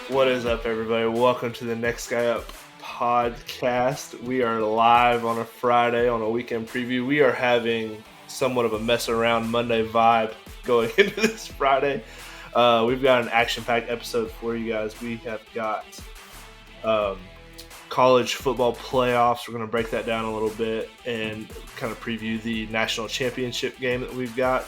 What is up, everybody? Welcome to the Next Guy Up podcast. We are live on a Friday on a weekend preview. We are having somewhat of a mess around Monday vibe going into this Friday. We've got an action-packed episode for you guys. We have got college football playoffs. We're going to break that down a little bit and kind of preview the national championship game that we've got.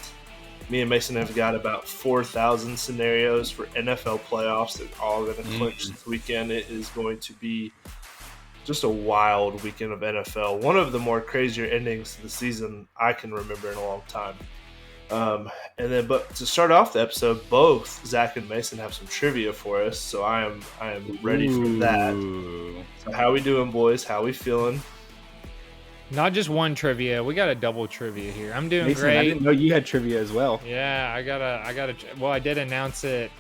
Me and Mason have got about 4,000 scenarios for NFL playoffs that are all going to clinch this weekend. It is going to be just a wild weekend of NFL. One of the more crazier endings to the season I can remember in a long time. But to start off the episode, both Zach and Mason have some trivia for us, so I am ready for that. So how we doing, boys? How we feeling? Not just one trivia. We got a double trivia here. I'm doing Mason, great. I didn't know you had trivia as well. Yeah, I got a. Well, I did announce it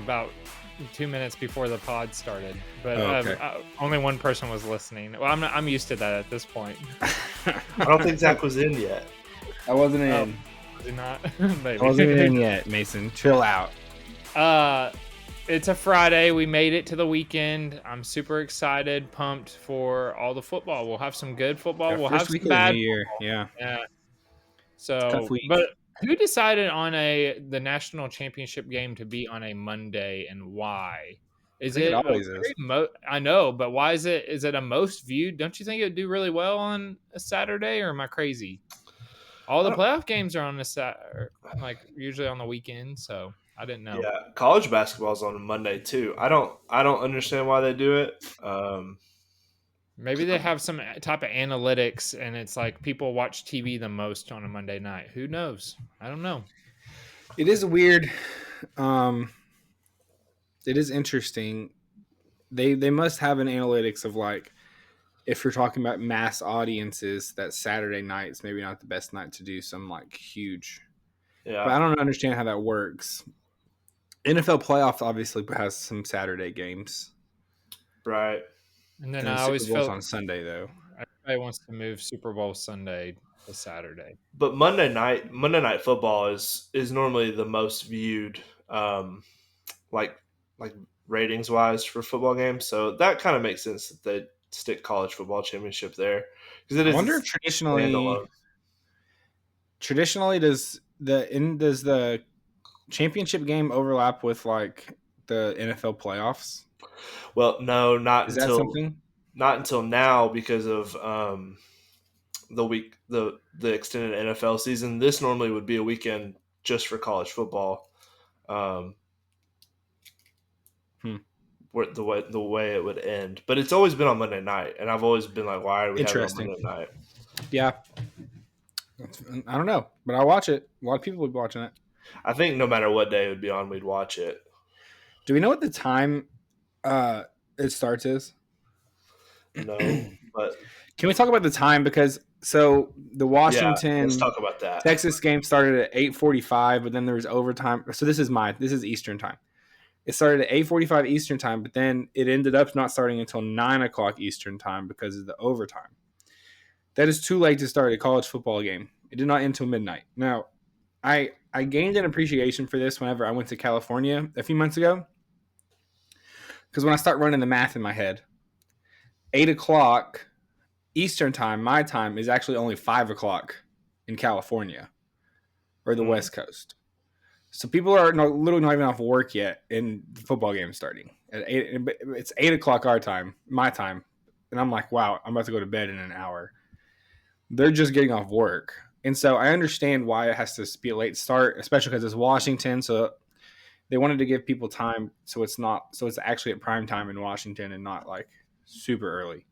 about 2 minutes before the pod started, but only one person was listening. Well, I'm used to that at this point. I don't think Zach was in yet. I wasn't in. Was he not? I wasn't in yet, Mason. Chill out. It's a Friday. We made it to the weekend. I'm super excited, pumped for all the football. We'll have some good football. We'll have some bad year. Yeah. So, but who decided on the national championship game to be on a Monday, and why? It always is. I know, but why is it? Is it a most viewed? Don't you think it would do really well on a Saturday, or am I crazy? All the playoff games are on like usually on the weekend, so. I didn't know. Yeah, college basketball is on a Monday too. I don't understand why they do it. Maybe they have some type of analytics, and it's like people watch TV the most on a Monday night. Who knows? I don't know. It is weird. It is interesting. They must have an analytics of like, if you're talking about mass audiences, that Saturday night is maybe not the best night to do some like huge. Yeah, but I don't understand how that works. NFL playoffs obviously has some Saturday games, right? And then I always feel on Sunday though. Everybody wants to move Super Bowl Sunday to Saturday, but Monday night football is normally the most viewed, like ratings wise for football games. So that kind of makes sense that they stick college football championship there because it is. I wonder if traditionally does the championship game overlap with like the NFL playoffs? Well, no, not until now because of the extended NFL season. This normally would be a weekend just for college football. The way it would end, but it's always been on Monday night, and I've always been like, why are we having it on Monday night? Yeah. I don't know, but I watch it. A lot of people would be watching it. I think no matter what day it would be on, we'd watch it. Do we know what the time it starts is? No, but can we talk about the time? Because the Washington let's talk about that. Texas game started at 8:45, but then there was overtime. So this is Eastern time. It started at 8:45 Eastern time, but then it ended up not starting until 9:00 Eastern time because of the overtime. That is too late to start a college football game. It did not end until midnight. Now, I gained an appreciation for this whenever I went to California a few months ago. Because when I start running the math in my head, 8:00 Eastern time, my time, is actually only 5:00 in California or the West Coast. So people are literally not even off work yet, and the football game is starting. It's 8:00 our time, my time. And I'm like, wow, I'm about to go to bed in an hour. They're just getting off work. And so I understand why it has to be a late start, especially because it's Washington. So they wanted to give people time so it's actually at prime time in Washington and not like super early.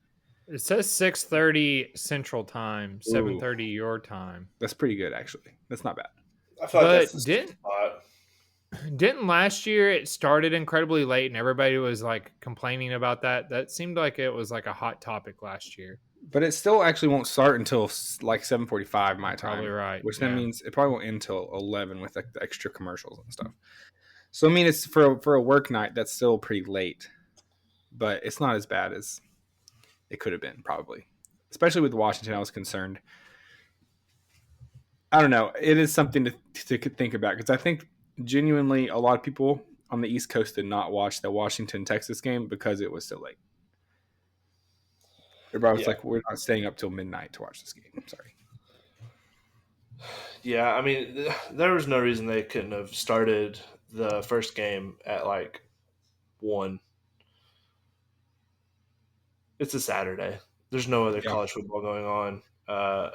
It says 6:30 Central Time, 7:30 your time. That's pretty good, actually. That's not bad. I feel like that's didn't last year it started incredibly late and everybody was like complaining about that? That seemed like it was like a hot topic last year. But it still actually won't start until like 7:45 my time. Probably right. Which then means it probably won't end until 11 with like the extra commercials and stuff. So I mean, it's for a work night, that's still pretty late, but it's not as bad as it could have been probably. especially with Washington, I was concerned. I don't know. It is something to think about because I think genuinely a lot of people on the East Coast did not watch the Washington-Texas game because it was so late. Everybody was like, we're not staying up till midnight to watch this game. I'm sorry. Yeah, I mean, there was no reason they couldn't have started the first game at like 1. It's a Saturday. There's no other college football going on. I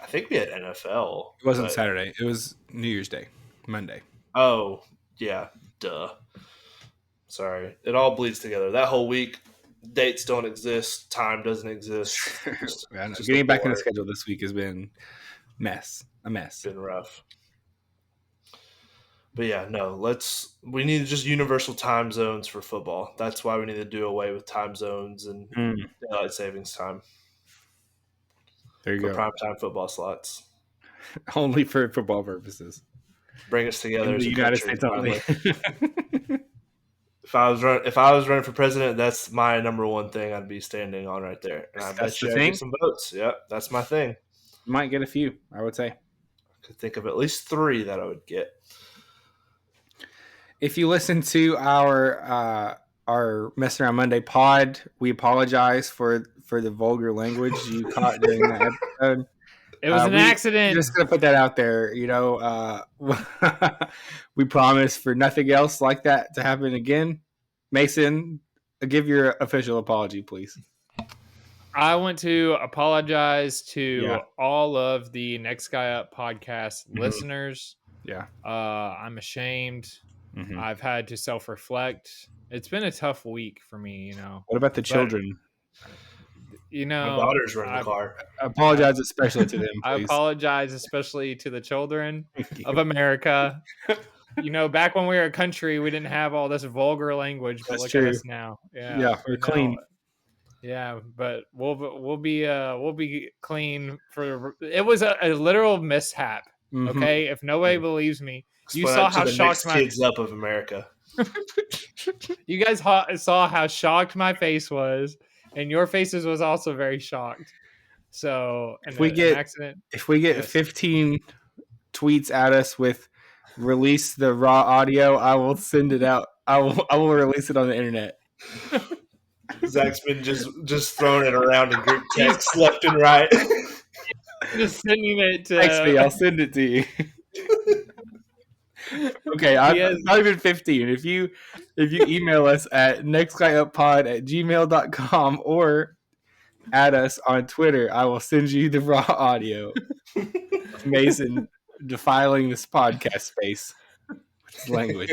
think we had NFL. It wasn't Saturday. It was New Year's Day, Monday. Oh, yeah. Duh. Sorry. It all bleeds together. That whole week, dates don't exist. Time doesn't exist. Getting back in the schedule this week has been a mess. Been rough. But yeah, no, we need just universal time zones for football. That's why we need to do away with time zones and daylight savings time. There you go. For primetime football slots. Only for football purposes. Bring us together in the United States only. If I was running for president, that's my number one thing I'd be standing on right there. And I bet you I'd get some votes. Yep, that's my thing. You might get a few, I would say. I could think of at least 3 that I would get. If you listen to our Mess Around Monday pod, we apologize for the vulgar language you caught during that episode. It was an accident. Just gonna put that out there. We promise for nothing else like that to happen again. Mason, give your official apology, please. I want to apologize to all of the Next Guy Up podcast listeners. Yeah. I'm ashamed. Mm-hmm. I've had to self-reflect. It's been a tough week for me, What about the children? My daughters were in the car. I apologize especially to them, please. I apologize especially to the children of America. Back when we were a country, we didn't have all this vulgar language, but look at us now. Yeah, we're clean. Yeah, but we'll be clean for. It was a literal mishap. Mm-hmm. Okay, if nobody believes me, you saw how shocked my kids up of America. You guys saw how shocked my face was, and your faces was also very shocked. So if we get 15 tweets at us with release the raw audio, I will send it out. I will release it on the internet. Zach's been just throwing it around in group texts left and right. Just sending it to. Text me. I'll send it to you. Okay, I'm not even 15. If you email us at nextguyuppod@gmail.com or add us on Twitter, I will send you the raw audio of Mason defiling this podcast space with his language.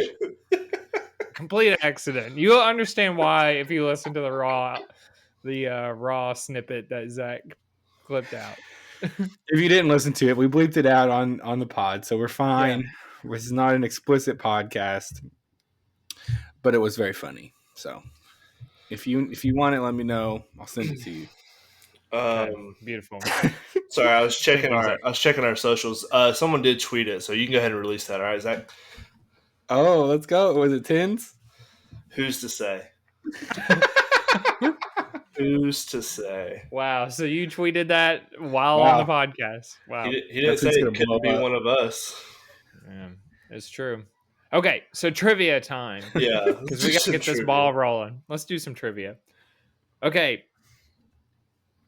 Complete accident. You'll understand why if you listen to the raw snippet that Zach clipped out. If you didn't listen to it, we bleeped it out on the pod, so we're fine. Yeah. This is not an explicit podcast, but it was very funny. So if you want it, let me know. I'll send it to you. Beautiful. Sorry, I was checking our socials. Someone did tweet it, so you can go ahead and release that. All right, Zach. Oh, let's go. Was it Tins? Who's to say? Who's to say? Wow. So you tweeted that while on the podcast. Wow. He didn't say it couldn't be one of us. Yeah, it's true. Okay, so trivia time. Yeah. Because we got to get this ball rolling. Let's do some trivia. Okay.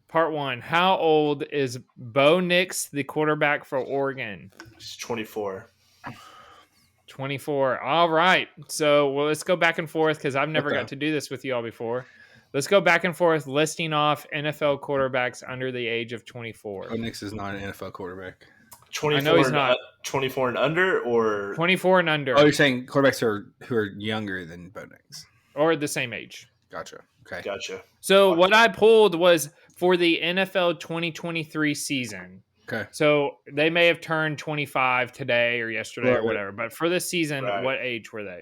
Part 1. How old is Bo Nix, the quarterback for Oregon? He's 24. 24. All right. So let's go back and forth because I've never got to do this with you all before. Let's go back and forth listing off NFL quarterbacks under the age of 24. Bo Nix is not an NFL quarterback. 24 I know he's not. 24 and under or 24 and under. Oh, you're saying quarterbacks who are younger than Bo Nix. Or the same age. Gotcha. Okay. Gotcha. So what I pulled was for the NFL 2023 season. Okay. So they may have turned 25 today or yesterday or whatever, but for this season, what age were they?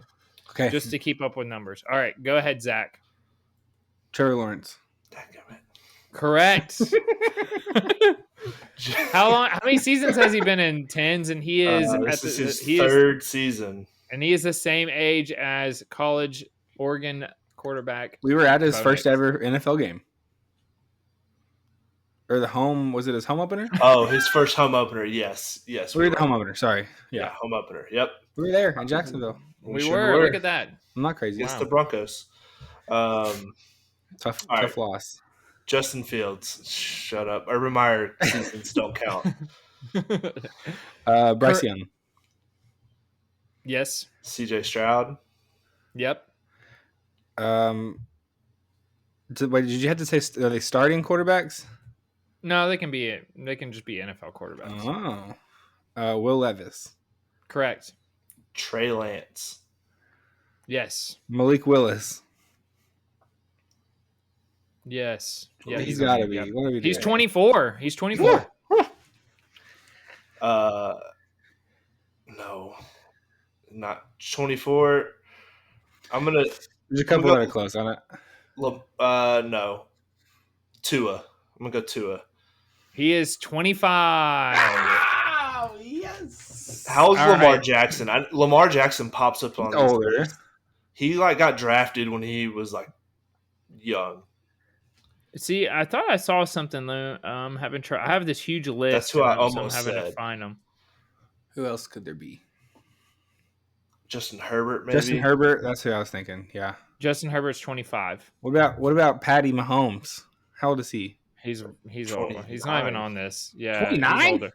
Okay. Just to keep up with numbers. All right, go ahead, Zach. Trevor Lawrence. Correct. How many seasons has he been in? 10s, and he is this is his third season. And he is the same age as college Oregon quarterback. We were at his first ever NFL game. or the home. Was it his home opener? Oh, his first home opener. Yes. We were the home opener. Sorry. Yeah, home opener. Yep. We were there in Jacksonville. We sure were. Look at that. I'm not crazy. Against Wow. the Broncos. Tough All right. loss. Justin Fields. Shut up. Urban Meyer seasons don't count. Bryce Young. Yes. CJ Stroud. Yep. Wait, did you have to say are they starting quarterbacks? No, they can just be NFL quarterbacks. Oh. Will Levis. Correct. Trey Lance. Yes. Malik Willis. Yes. Yeah, He's got to be. yep. What are we He's doing? 24. He's 24. No. Not 24. I'm going to There's a couple that are close on it. no. Tua. I'm going to go Tua. He is 25. Wow, yes. How's All Lamar right. Jackson? Lamar Jackson pops up on this Older. list. He got drafted when he was young. See, I thought I saw something though. I have this huge list. That's who I so I'm almost having to said. find them. Who else could there be? Justin Herbert, maybe. Justin Herbert. That's who I was thinking. Yeah. Justin Herbert's 25. What about Patty Mahomes? How old is he? He's older. 29. He's not even on this. Yeah, 29? he's older.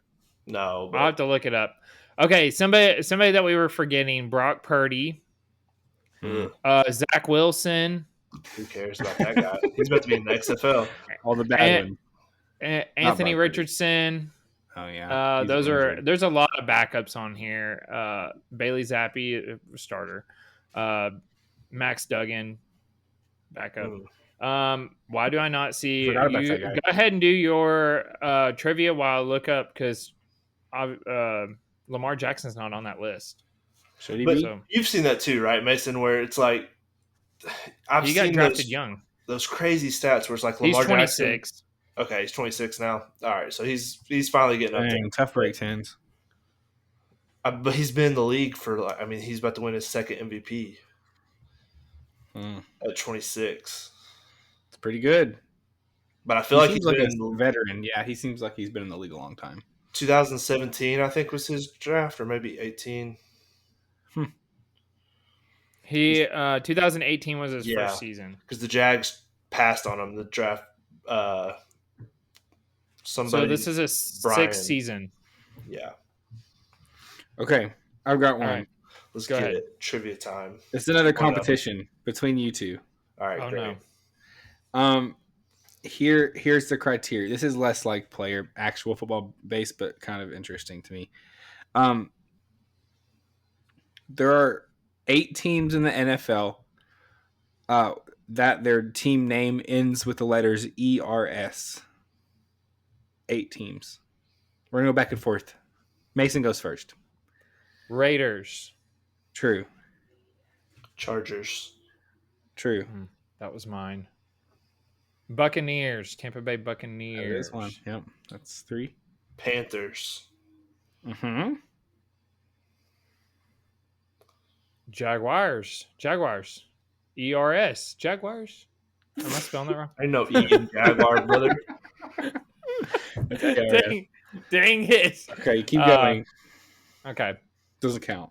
No, I'll have to look it up. Okay, somebody that we were forgetting: Brock Purdy, Zach Wilson, who cares about that guy? He's about to be in the XFL. All the bad ones. Anthony Brock Purdy. Richardson. Oh yeah. There's a lot of backups on here. Bailey Zappi, starter. Max Duggan, backup. Why do I not see Forgot about you? that guy. Go ahead and do your trivia while I look up because Lamar Jackson's not on that list. Should he But be? So you've seen that too, right, Mason? Where it's like I've he got seen drafted young. those crazy stats where it's like He's Lamar 26. Jackson. Okay, he's 26 now. All right, so he's finally getting up there. Dang, tough breaks hands. But he's been in the league for he's about to win his second MVP at 26. It's pretty good. But I feel like seems he's been a veteran. Yeah, he seems like he's been in the league a long time. 2017, I think, was his draft, or maybe 18. He 2018 was his first season. Because the Jags passed on him the draft. Somebody. So this is a sixth season. Yeah. Okay, I've got one. All right. Let's Go get ahead. it. Trivia time. It's another competition between you two. All right, Oh great. no. Here's the criteria. This is less like actual football based, but kind of interesting to me. There are 8 teams in the NFL that their team name ends with the letters ERS. 8 teams. We're gonna go back and forth. Mason goes first. Raiders. True. Chargers. True. That was mine. Buccaneers. Tampa Bay Buccaneers. That is one. Yep. That's 3. Panthers. Mm-hmm. Jaguars. ERS. Jaguars. Am I spelling that wrong? I know E in Jaguar, brother. Dang it. Okay, keep going. Okay. Doesn't count.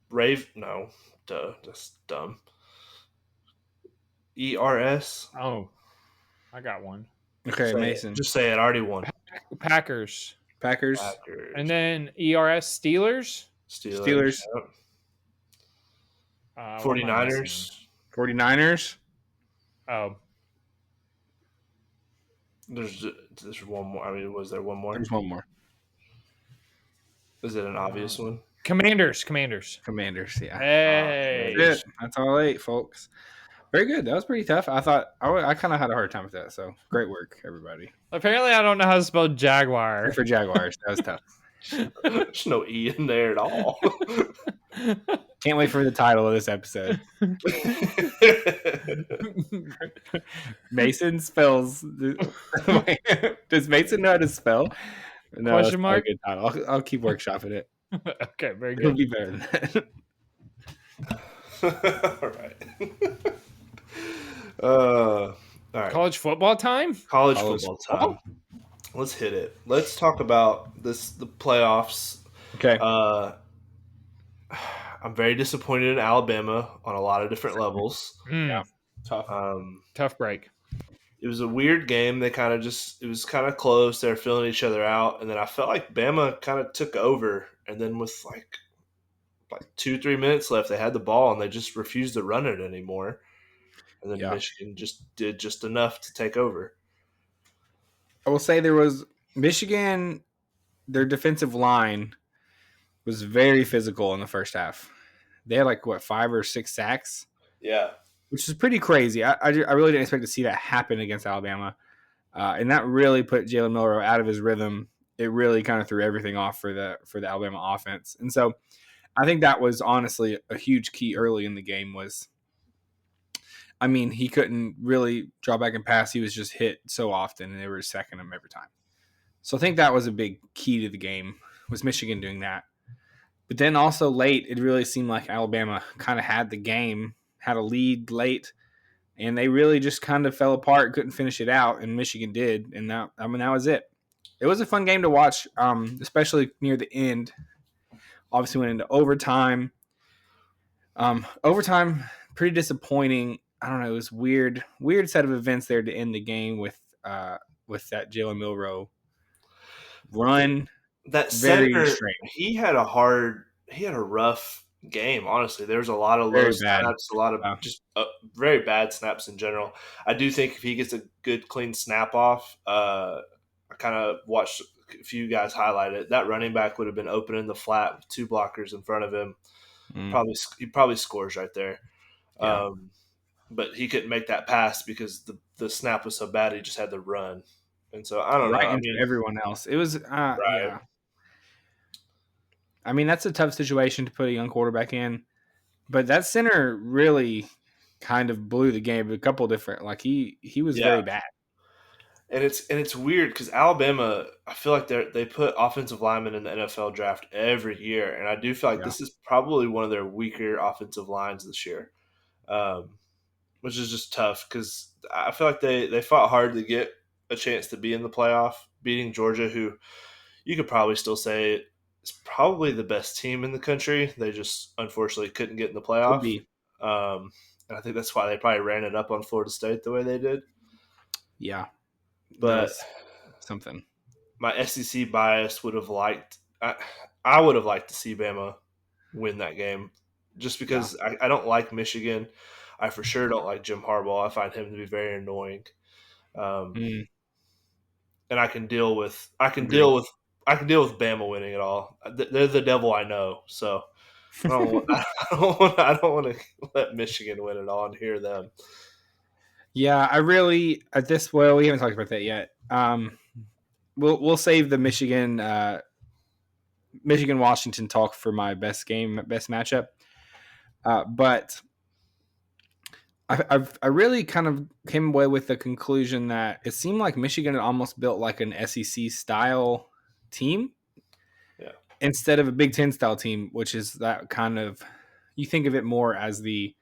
Rave? No. Duh. That's dumb. ERS? Oh, I got one. Okay, Say Mason. it. Just say it. I already won. Packers. Packers. And then ERS Steelers. Steelers. Yep. What am I 49ers. missing? 49ers. Oh, There's one more. I mean, was there one more? There's one more. Is it an obvious one? Commanders. Commanders, yeah. Hey. That's it. That's all 8, folks. Very good. That was pretty tough. I thought I kind of had a hard time with that. So great work, everybody. Apparently, I don't know how to spell Jaguar. For Jaguars, that was tough. There's no E in there at all. Can't wait for the title of this episode. Mason spells. Does Mason know how to spell? No, Question mark? a good title. I'll keep workshopping it. Okay, very It'll good. be better than that. All right. All right. College football time? College College football football? time. Let's hit it. Let's talk about the playoffs. Okay. Uh, I'm very disappointed in Alabama on a lot of different levels. Yeah. Tough. Tough break. It was a weird game. They kind of it was kind of close. They were filling each other out, and then I felt like Bama kind of took over. And then with like 2-3 minutes left, they had the ball and they just refused to run it anymore. And then Yeah. Michigan just did just enough to take over. I will say there was Michigan, their defensive line was very physical in the first half. They had like, 5 or 6 sacks, Yeah. which is pretty crazy. I really didn't expect to see that happen against Alabama. And that really put Jalen Milroe out of his rhythm. It really kind of threw everything off for the Alabama offense. And so I think that was honestly a huge key early in the game was, I mean, he couldn't really draw back and pass. He was just hit so often, and they were sacking him every time. So I think that was a big key to the game, was Michigan doing that. But then also late, it really seemed like Alabama kind of had the game, had a lead late, and they really just kind of fell apart, couldn't finish it out, and Michigan did, and that was it. It was a fun game to watch, especially near the end. Obviously went into overtime. Overtime, pretty disappointing. I don't know. It was weird set of events there to end the game with that Jalen Milroe run. That Very center, strange. he had a rough game. Honestly, there was a lot of low Very bad. snaps, a lot of just very bad snaps in general. I do think if he gets a good clean snap off, I kind of watched a few guys highlight it. That running back would have been open in the flat with 2 blockers in front of him. He probably scores right there. Yeah. But he couldn't make that pass because the snap was so bad. He just had to run, and so I don't know. Right I into mean, everyone else. It was right. yeah. I mean, that's a tough situation to put a young quarterback in, but that center really kind of blew the game. A couple different, like he was very bad. And it's weird because Alabama, I feel like they put offensive linemen in the NFL draft every year, and I do feel like this is probably one of their weaker offensive lines this year, which is just tough because I feel like they fought hard to get a chance to be in the playoff, beating Georgia, who you could probably still say is probably the best team in the country. They just unfortunately couldn't get in the playoff. Could be. And I think that's why they probably ran it up on Florida State the way they did. Yeah. But something. My SEC bias would have liked I would have liked to see Bama win that game just because I don't like Michigan. I for sure don't like Jim Harbaugh. I find him to be very annoying. And I can deal with Bama winning it all. They're the devil I know. So I don't want to let Michigan win it all and hear them. Yeah, I really we haven't talked about that yet. We'll save the Michigan Washington talk for my best matchup. But I really kind of came away with the conclusion that it seemed like Michigan had almost built like an SEC style team, instead of a Big Ten style team, which is that kind of, you think of it more as the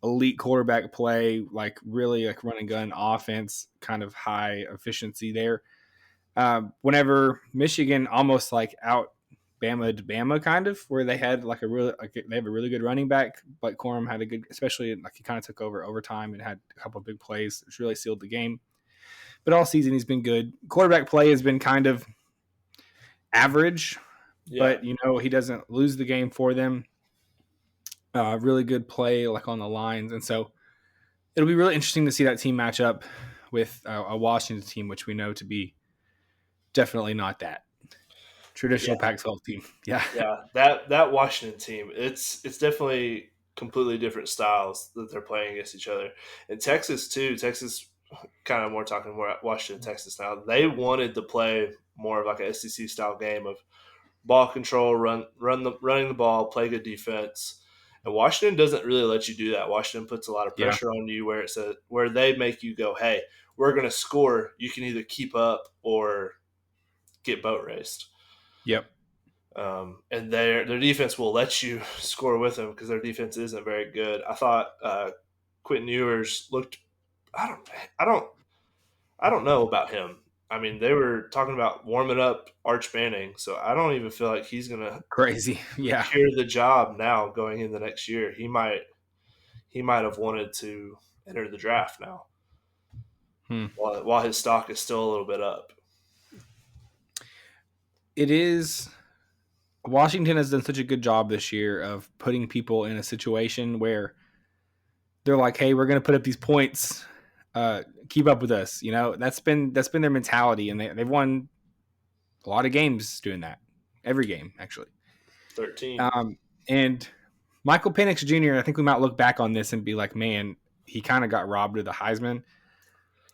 elite quarterback play, like really like run and gun offense, kind of high efficiency there. Whenever Michigan almost like out Bama kind of, where they had like they have a really good running back, but Corum had a good, especially like he kind of took over overtime and had a couple of big plays, which really sealed the game. But all season he's been good. Quarterback play has been kind of average, but he doesn't lose the game for them. Really good play like on the lines, and so it'll be really interesting to see that team match up with a Washington team, which we know to be definitely not that traditional Pac-12 team. Yeah. That Washington team, it's definitely completely different styles that they're playing against each other. And Texas too. Texas, kind of more talking more Washington, Texas now. They wanted to play more of like a SEC style game of ball control, running the ball, play good defense. And Washington doesn't really let you do that. Washington puts a lot of pressure on you where they make you go, hey, we're going to score. You can either keep up or get boat raced. Yep. And their defense will let you score with them because their defense isn't very good. I thought Quentin Ewers looked. I don't. I don't. I don't know about him. I mean, they were talking about warming up Arch Manning, so I don't even feel like he's gonna Crazy. Yeah. secure the job now going into next year. He might have wanted to enter the draft now, while his stock is still a little bit up. It is. Washington has done such a good job this year of putting people in a situation where they're like, "Hey, we're going to put up these points. Keep up with us." You know, that's been their mentality, and they've won a lot of games doing that. Every game, actually. 13. And Michael Penix Jr., I think we might look back on this and be like, man, he kind of got robbed of the Heisman.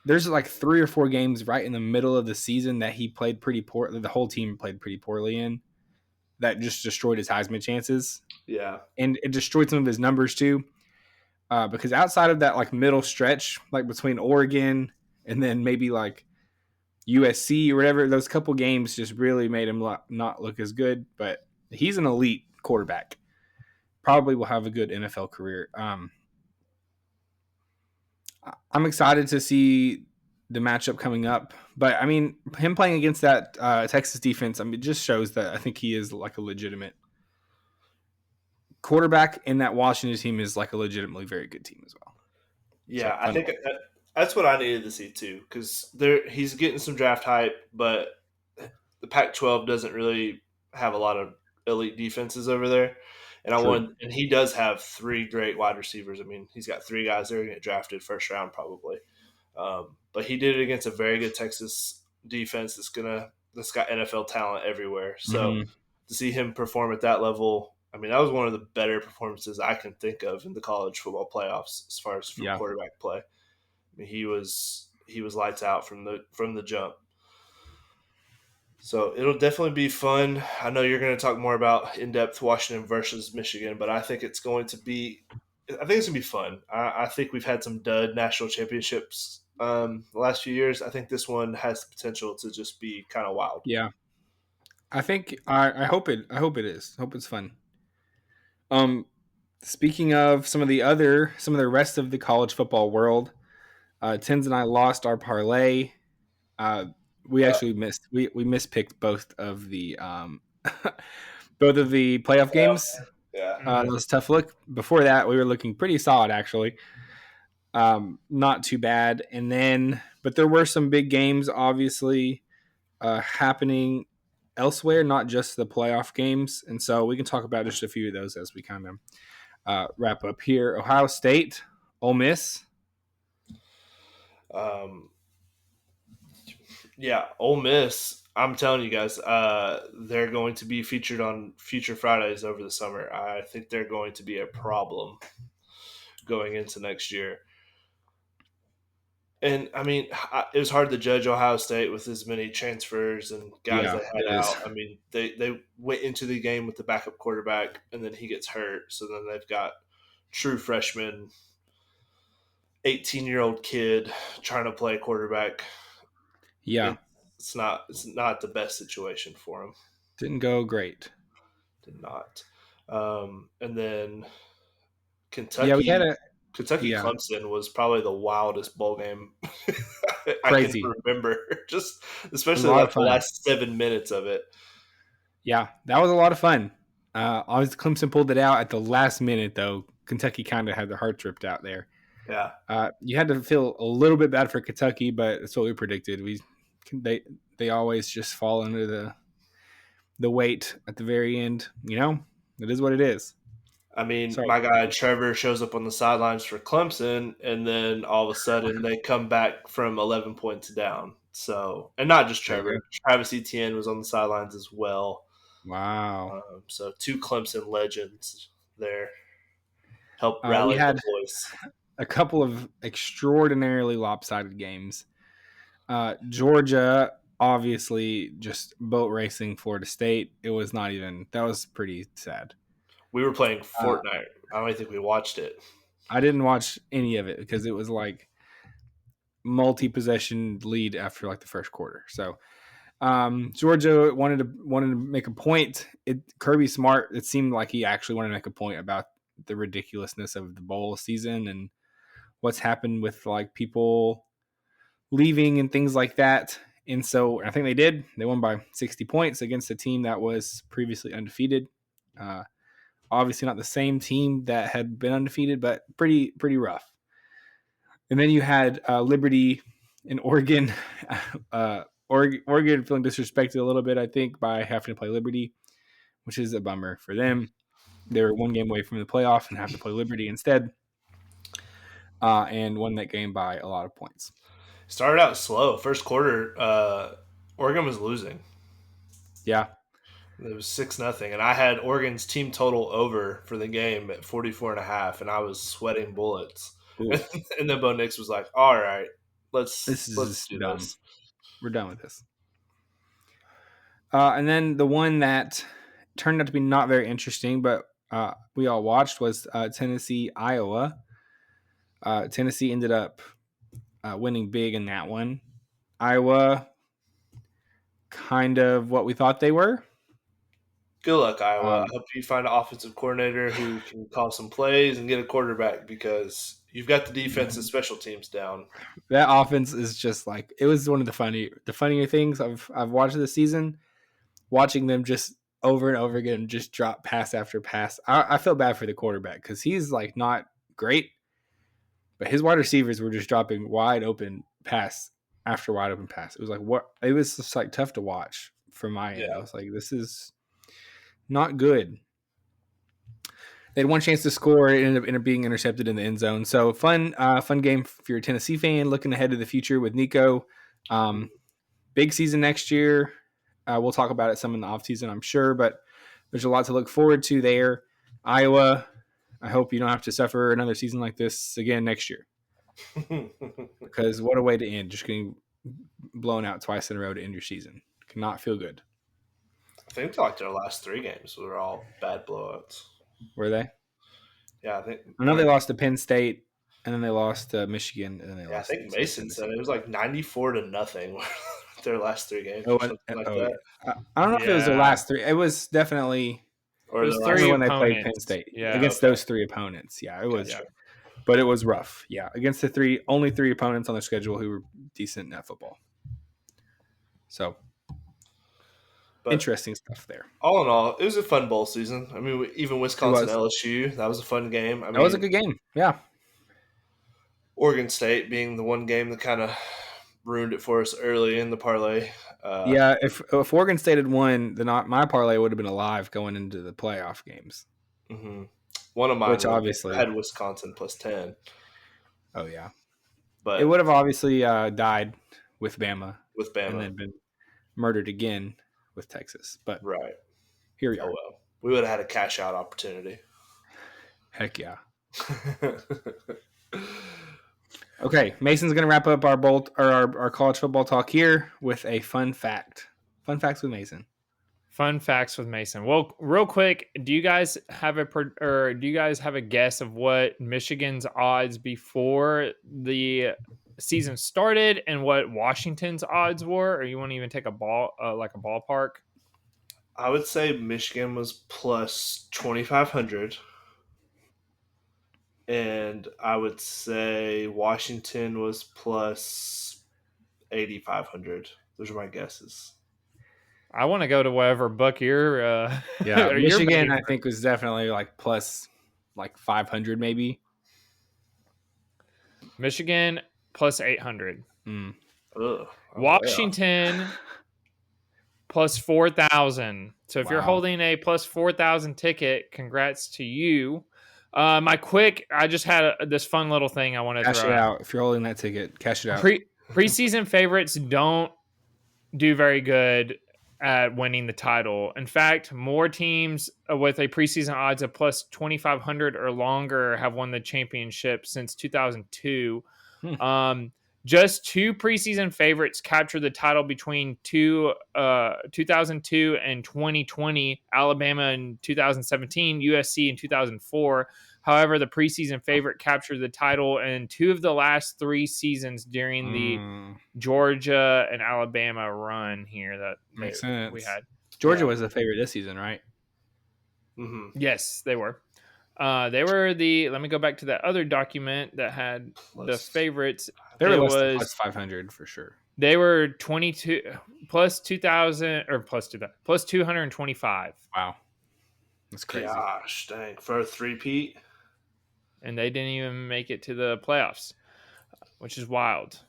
There's like 3 or 4 games right in the middle of the season that he played pretty poor. The whole team played pretty poorly in. That just destroyed his Heisman chances. Yeah. And it destroyed some of his numbers too. Because outside of that like middle stretch, like between Oregon and then maybe like USC or whatever, those couple games just really made him not look as good. But he's an elite quarterback. Probably will have a good NFL career. I'm excited to see the matchup coming up. But, I mean, him playing against that Texas defense, I mean, it just shows that I think he is like a legitimate quarterback, and that Washington team is like a legitimately very good team as well. Yeah, So, I think that's what I needed to see too, because he's getting some draft hype, but the Pac-12 doesn't really have a lot of elite defenses over there. And he does have 3 great wide receivers. I mean, he's got 3 guys that are going to get drafted first round probably. But he did it against a very good Texas defense that's got NFL talent everywhere. So to see him perform at that level, I mean, that was one of the better performances I can think of in the college football playoffs as far as from quarterback play. I mean, he was lights out from the jump. So it'll definitely be fun. I know you're going to talk more about in-depth Washington versus Michigan, but I think it's going to be fun. I think we've had some dud national championships the last few years. I think this one has the potential to just be kind of wild. Yeah, I think I hope it is. I hope it's fun. Speaking of some of the rest of the college football world, Tins and I lost our parlay. We actually missed. We mispicked both of the playoff games. Yeah. That was a tough look. Before that, we were looking pretty solid actually. Not too bad. And then, but there were some big games obviously happening elsewhere, not just the playoff games. And so we can talk about just a few of those as we kind of wrap up here. Ohio State, Ole Miss. Yeah, Ole Miss. I'm telling you guys, they're going to be featured on Future Fridays over the summer. I think they're going to be a problem going into next year. And I mean, it was hard to judge Ohio State with as many transfers and guys they had out. I mean, they went into the game with the backup quarterback, and then he gets hurt. So then they've got true freshman, 18-year-old kid trying to play quarterback. Yeah, it's not the best situation for him. Didn't go great. Did not. And then Kentucky. Yeah, we had Clemson was probably the wildest bowl game Crazy. I can remember. Just especially like the last 7 minutes of it. Yeah, that was a lot of fun. Obviously, Clemson pulled it out at the last minute, though. Kentucky kind of had their hearts ripped out there. Yeah. You had to feel a little bit bad for Kentucky, but that's what we predicted. They always just fall under the weight at the very end. You know, it is what it is. I mean, my guy Trevor shows up on the sidelines for Clemson, and then all of a sudden they come back from 11 points down. So, and not just Trevor, Travis Etienne was on the sidelines as well. Wow. So 2 Clemson legends there help rally the boys. A couple of extraordinarily lopsided games. Georgia, obviously, just boat racing Florida State. It was not even – that was pretty sad. We were playing Fortnite. I don't even think we watched it. I didn't watch any of it because it was like multi-possession lead after like the first quarter. So Georgia wanted to make a point. Kirby Smart, it seemed like he actually wanted to make a point about the ridiculousness of the bowl season and what's happened with like people leaving and things like that. And so I think they did. They won by 60 points against a team that was previously undefeated. Obviously not the same team that had been undefeated, but pretty rough. And then you had Liberty in Oregon. Oregon feeling disrespected a little bit, I think, by having to play Liberty, which is a bummer for them. They were one game away from the playoff and have to play Liberty instead, and won that game by a lot of points. Started out slow. First quarter, Oregon was losing. Yeah. It was 6-0, and I had Oregon's team total over for the game at 44.5, and I was sweating bullets. And then Bo Nix was like, "All right, let's do dumb. this. We're done with this." And then the one that turned out to be not very interesting, but we all watched was Tennessee, Iowa. Tennessee ended up winning big in that one. Iowa, kind of what we thought they were. Good luck, Iowa. I hope you find an offensive coordinator who can call some plays and get a quarterback because you've got the defense and special teams down. That offense is just like, it was one of the funnier things I've watched this season. Watching them just over and over again just drop pass after pass. I feel bad for the quarterback because he's like not great, but his wide receivers were just dropping wide open pass after wide open pass. It was like, what? It was just like tough to watch from my end. I was like, this is not good. They had one chance to score. It ended up being intercepted in the end zone. So fun game if you're a Tennessee fan looking ahead to the future with Nico. Big season next year. We'll talk about it some in the offseason, I'm sure, but there's a lot to look forward to there. Iowa, I hope you don't have to suffer another season like this again next year. Because what a way to end, just getting blown out twice in a row to end your season. Cannot feel good. I think like their last 3 games were all bad blowouts. Were they? Yeah, I know they lost to Penn State, and then they lost to Michigan, and then they lost. I think Mason said it was like 94-0 their last 3 games. I that. don't know if it was their last 3. It was definitely. Or it was 3 when they played Penn State against those 3 opponents. Yeah, it was. Yeah. But it was rough. Yeah, against the only 3 opponents on their schedule who were decent at football. So. But interesting stuff there. All in all, it was a fun bowl season. I mean, even Wisconsin LSU, that was a fun game. That was a good game. Yeah. Oregon State being the one game that kind of ruined it for us early in the parlay. If Oregon State had won, then my parlay would have been alive going into the playoff games. Mm-hmm. One of mine, which obviously had Wisconsin plus 10. Oh yeah, but it would have obviously died with Bama, and then been murdered again with Texas. But right here we are. Well, we would have had a cash out opportunity. Heck yeah. Okay, Mason's going to wrap up our college football talk here with a fun fact. Fun facts with Mason. Fun facts with Mason. Well, real quick, do you guys have a guess of what Michigan's odds before the season started and what Washington's odds were? Or you want to even take a ballpark? I would say Michigan was plus 2,500. And I would say Washington was plus 8,500. Those are my guesses. I want to go to whatever book you're. Michigan, I think, was definitely like plus like 500 maybe. Michigan plus 800. Washington plus 4,000. So if you're holding a plus 4,000 ticket, congrats to you. I just had this fun little thing I wanted to cash it out. If you're holding that ticket, cash it out. Preseason favorites don't do very good at winning the title. In fact, more teams with a preseason odds of plus 2,500 or longer have won the championship since 2002. Just 2 preseason favorites captured the title between 2002 and 2020, Alabama in 2017, USC in 2004. However, the preseason favorite captured the title in 2 of the last 3 seasons during the Georgia and Alabama run here that Makes sense. we had. Georgia was the favorite this season, right? Mm-hmm. Yes, they were. They were let me go back to that other document that had the favorites. They were less than plus 500 for sure. They were 22 plus 2,000 or plus 225. Wow. That's crazy. Gosh, dang. For a three-peat. And they didn't even make it to the playoffs, which is wild.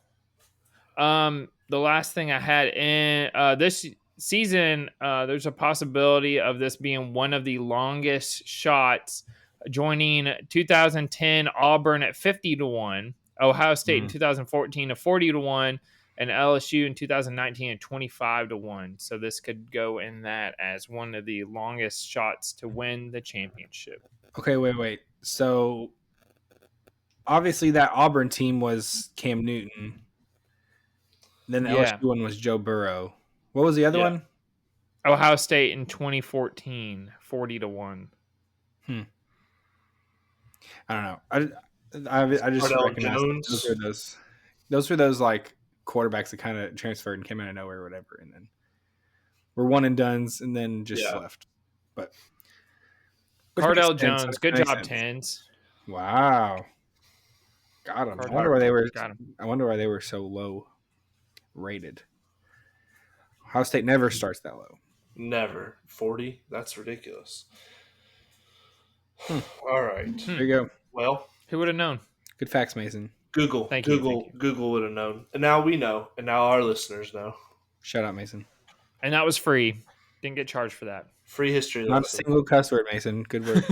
The last thing I had in this season, there's a possibility of this being one of the longest shots, joining 2010 Auburn at 50-1, Ohio State in 2014 at 40-1, and LSU in 2019 at 25-1. So this could go in that as one of the longest shots to win the championship. Okay, wait. So obviously that Auburn team was Cam Newton. Then the LSU one was Joe Burrow. What was the other one? Ohio State in 2014, 40-1. I don't know. I just recognize those were those like quarterbacks that kind of transferred and came out of nowhere or whatever, and then were one and dones and then just left. But Cardell Jones, good job, Tens. Wow, got him. I wonder why they were so low rated. Ohio State never starts that low. Never. 40? That's ridiculous. All right. There you go. Well, who would have known? Good facts, Mason. Google. Thank you. Google would have known. And now we know. And now our listeners know. Shout out, Mason. And that was free. Didn't get charged for that. Free history lesson. Not a single cuss word, Mason. Good work.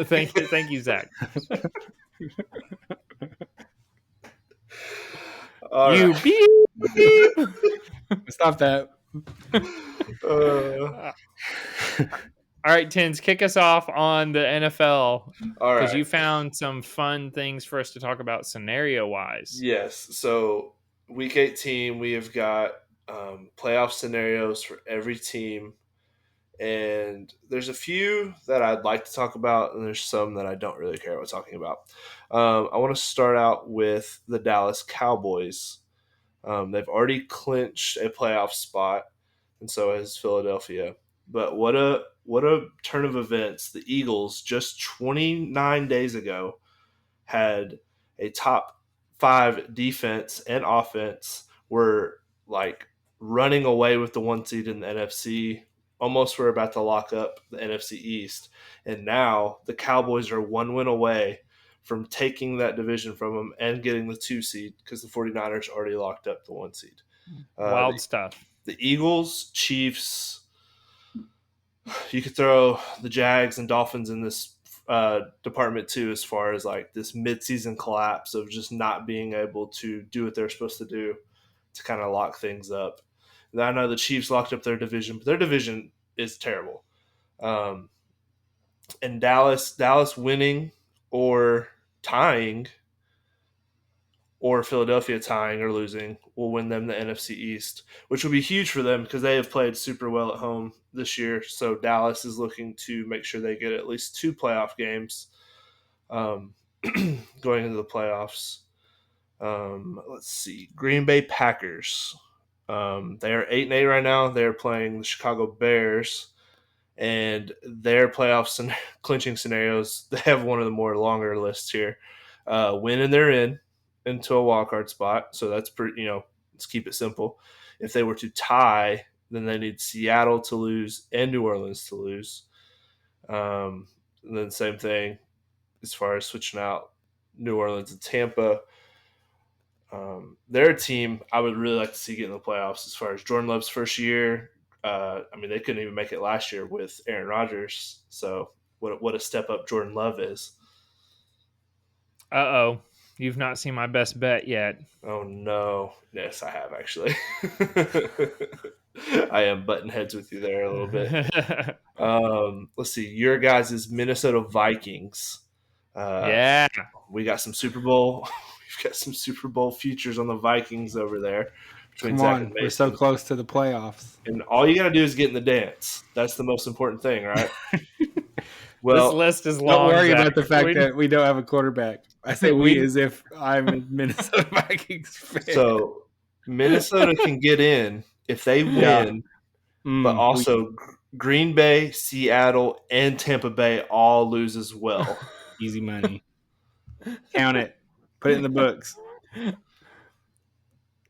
Thank you, Zach. You beep. Stop that. All right, Tins, kick us off on the NFL. All right. Because you found some fun things for us to talk about scenario-wise. Yes. So Week 18, we have got playoff scenarios for every team. And there's a few that I'd like to talk about, and there's some that I don't really care about talking about. I want to start out with the Dallas Cowboys. They've already clinched a playoff spot, and so has Philadelphia. But what a turn of events. The Eagles, just 29 days ago, had a top 5 defense and offense, were like running away with the 1 seed in the NFC. Almost were about to lock up the NFC East. And now the Cowboys are 1 win away from taking that division from them and getting the 2 seed because the 49ers already locked up the 1 seed. Wild stuff. The Eagles, Chiefs, you could throw the Jags and Dolphins in this department too, as far as like this midseason collapse of just not being able to do what they're supposed to do to kind of lock things up. And I know the Chiefs locked up their division, but their division is terrible. And Dallas winning or tying, or Philadelphia tying or losing, will win them the NFC East, which will be huge for them because they have played super well at home this year. So Dallas is looking to make sure they get at least 2 playoff games going into the playoffs. Let's see. Green Bay Packers. They are 8-8 right now. They're playing the Chicago Bears. And their playoff clinching scenarios, they have one of the more longer lists here. Win and they're into a wildcard spot. So that's pretty, let's keep it simple. If they were to tie, then they need Seattle to lose and New Orleans to lose. And then same thing as far as switching out New Orleans and Tampa. They're a team I would really like to see get in the playoffs as far as Jordan Love's first year. They couldn't even make it last year with Aaron Rodgers. So what a step up Jordan Love is. Uh-oh. You've not seen my best bet yet. Oh, no. Yes, I have, actually. I am butting heads with you there a little bit. Let's see. Your guys' Minnesota Vikings. Yeah. We got some Super Bowl. We've got some Super Bowl futures on the Vikings over there between Come Zach and on, we're so Mason. close to the playoffs. And all you got to do is get in the dance. That's the most important thing, right? This Well, list is Don't long. worry Zach. about the fact that we don't have a quarterback. I say we We- as if I'm a Minnesota Vikings fan. so Minnesota can get in if they win, but also Green Bay, Seattle, and Tampa Bay all lose as well. Easy money. Count it. Put it in the books.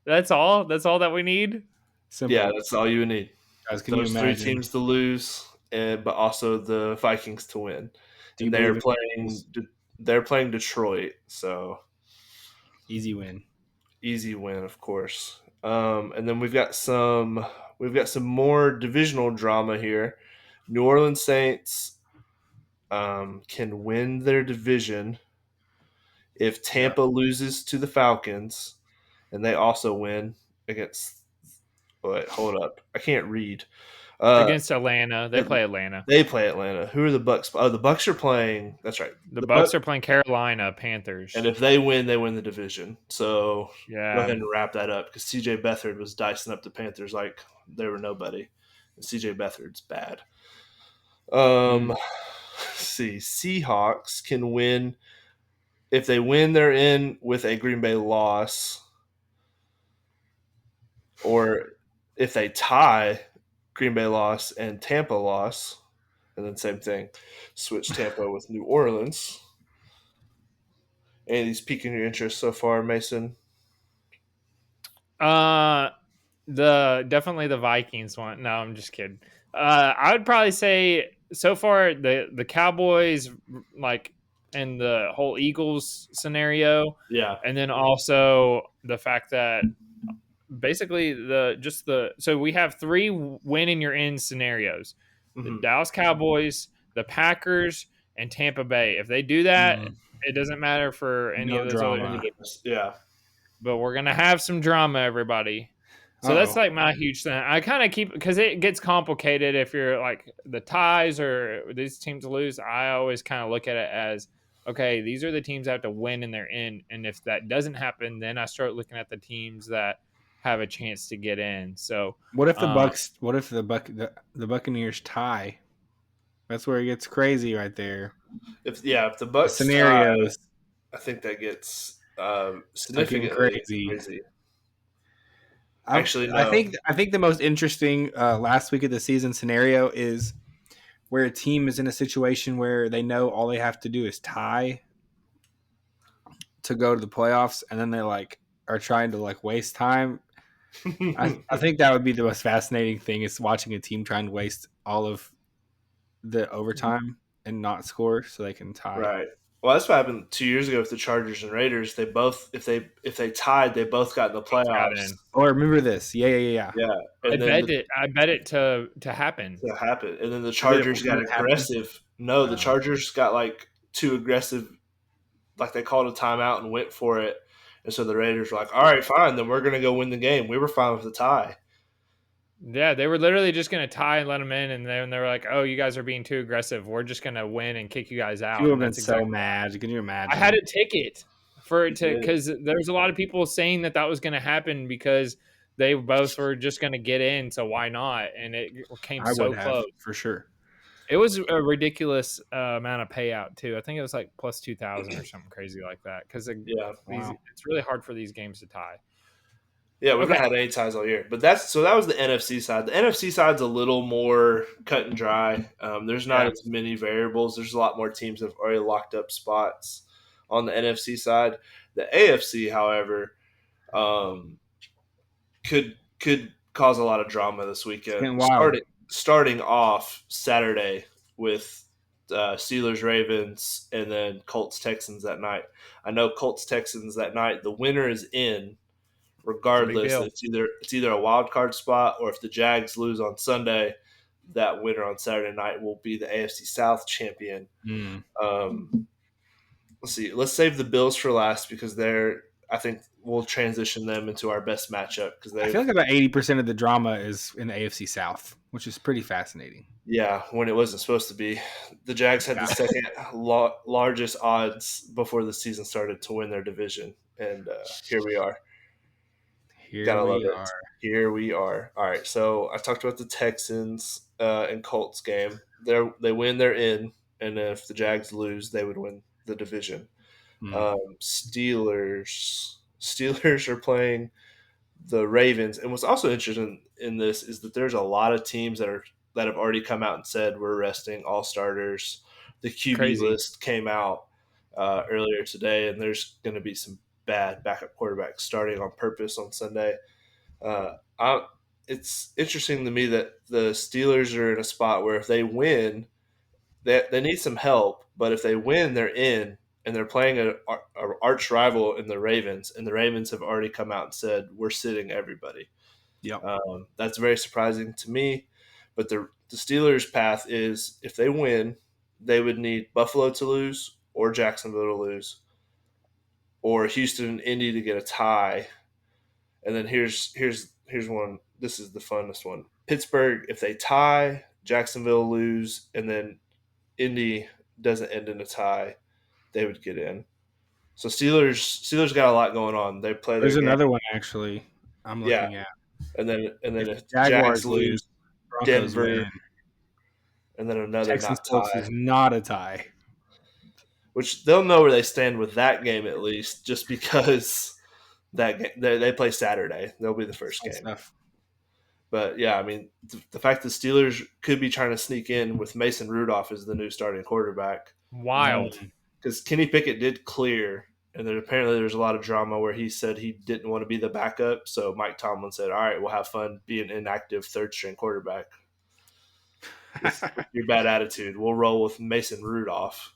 That's all. That's all that we need. Simple. Yeah, that's all you need. Guys, can Those you three imagine? teams to lose, but also the Vikings to win. Do you And they're believe playing. They're playing Detroit, so Easy win. easy win, of course. And then we've got some more divisional drama here. New Orleans Saints can win their division if Tampa loses to the Falcons, and they also win against. Wait, hold up, I can't read. Against Atlanta. They play Atlanta. They play Atlanta. Who are the Bucks? Oh, the Bucks are playing. That's right. The Bucks are playing Carolina Panthers. And if they win the division. So go ahead yeah, and wrap that up because CJ Beathard was dicing up the Panthers like they were nobody. And CJ Beathard's bad. Let's see. Seahawks can win. If they win, they're in with a Green Bay loss. Or if they tie, Green Bay loss and Tampa loss. And then same thing. Switch Tampa with New Orleans. Any of these piquing your interest so far, Mason? definitely the Vikings one. No, I'm just kidding. I would probably say so far the Cowboys, like, and the whole Eagles scenario, Yeah. and then also the fact that basically so we have 3 win and you're in scenarios: the Dallas Cowboys, the Packers, and Tampa Bay. If they do that, it doesn't matter for any of those other. Yeah. But we're gonna have some drama, everybody. So that's like my huge thing. I kind of keep, because it gets complicated if you're like the ties or these teams lose. I always kind of look at it as, okay, these are the teams that have to win and they're in. And if that doesn't happen, then I start looking at the teams that have a chance to get in. So what if the Bucks? What if the Buccaneers tie? That's where it gets crazy right there. If the Bucks scenarios, tie, I think that gets significantly crazy. Actually, no. I think the most interesting last week of the season scenario is where a team is in a situation where they know all they have to do is tie to go to the playoffs, and then they are trying to waste time. I think that would be the most fascinating thing, is watching a team try and waste all of the overtime and not score so they can tie. Right. Well, that's what happened 2 years ago with the Chargers and Raiders. They both, if they tied, they both got in the playoffs. Oh, I remember this. Yeah. And I bet it to happen. To happen, and then the Chargers got aggressive. No, the Chargers got too aggressive. They called a timeout and went for it. And so the Raiders were like, all right, fine, then we're going to go win the game. We were fine with the tie. Yeah, they were literally just going to tie and let them in, and then they were like, oh, you guys are being too aggressive. We're just going to win and kick you guys out. You would have been so mad. Can you imagine? I had a ticket for it to, because there's a lot of people saying that was going to happen because they both were just going to get in, so why not? And it came so close. For sure. It was a ridiculous amount of payout too. I think it was plus 2,000 or something crazy like that. Because it's really hard for these games to tie. Yeah, we've not had any ties all year. But that was the NFC side. The NFC side's a little more cut and dry. There's not as many variables. There's a lot more teams that have already locked up spots on the NFC side. The AFC, however, could cause a lot of drama this weekend. Starting off Saturday with Steelers Ravens and then Colts Texans that night. I know Colts Texans that night. The winner is in, regardless. It's either a wild card spot, or if the Jags lose on Sunday, that winner on Saturday night will be the AFC South champion. Let's see. Let's save the Bills for last because I think we'll transition them into our best matchup because I feel like about 80% of the drama is in the AFC South, which is pretty fascinating. Yeah, when it wasn't supposed to be. The Jags had the second largest odds before the season started to win their division. and here we are. Here Gotta love we it. are. Here we are. All right, so I talked about the Texans and Colts game. They win, they're in, and if the Jags lose, they would win the division. Hmm. Steelers are playing the Ravens, and what's also interesting in this is that there's a lot of teams that have already come out and said we're resting all starters. The QB Crazy. list came out earlier today, and there's going to be some bad backup quarterbacks starting on purpose on Sunday. It's interesting to me that the Steelers are in a spot where if they win, they need some help, but if they win, they're in, and they're playing an arch rival in the Ravens, and the Ravens have already come out and said we're sitting everybody. Yep. That's very surprising to me, but the Steelers' path is if they win, they would need Buffalo to lose or Jacksonville to lose, or Houston and Indy to get a tie, and then here's one. This is the funnest one. Pittsburgh, if they tie, Jacksonville lose, and then Indy doesn't end in a tie, they would get in. So Steelers got a lot going on. They play their There's game. another one actually I'm Yeah, looking at. and then If if Jaguars Jags lose, lose, Broncos Denver, win. and then another Texans not Colts tie, is not a tie. which they'll know where they stand with that game at least, just because that game, they play Saturday. They'll be the first Fun game. stuff. But yeah, I mean, the fact the Steelers could be trying to sneak in with Mason Rudolph as the new starting quarterback, Wild. because Kenny Pickett did clear, and then apparently there's a lot of drama where he said he didn't want to be the backup. So Mike Tomlin said, "All right, we'll have fun being an inactive third string quarterback. With your bad attitude, we'll roll with Mason Rudolph."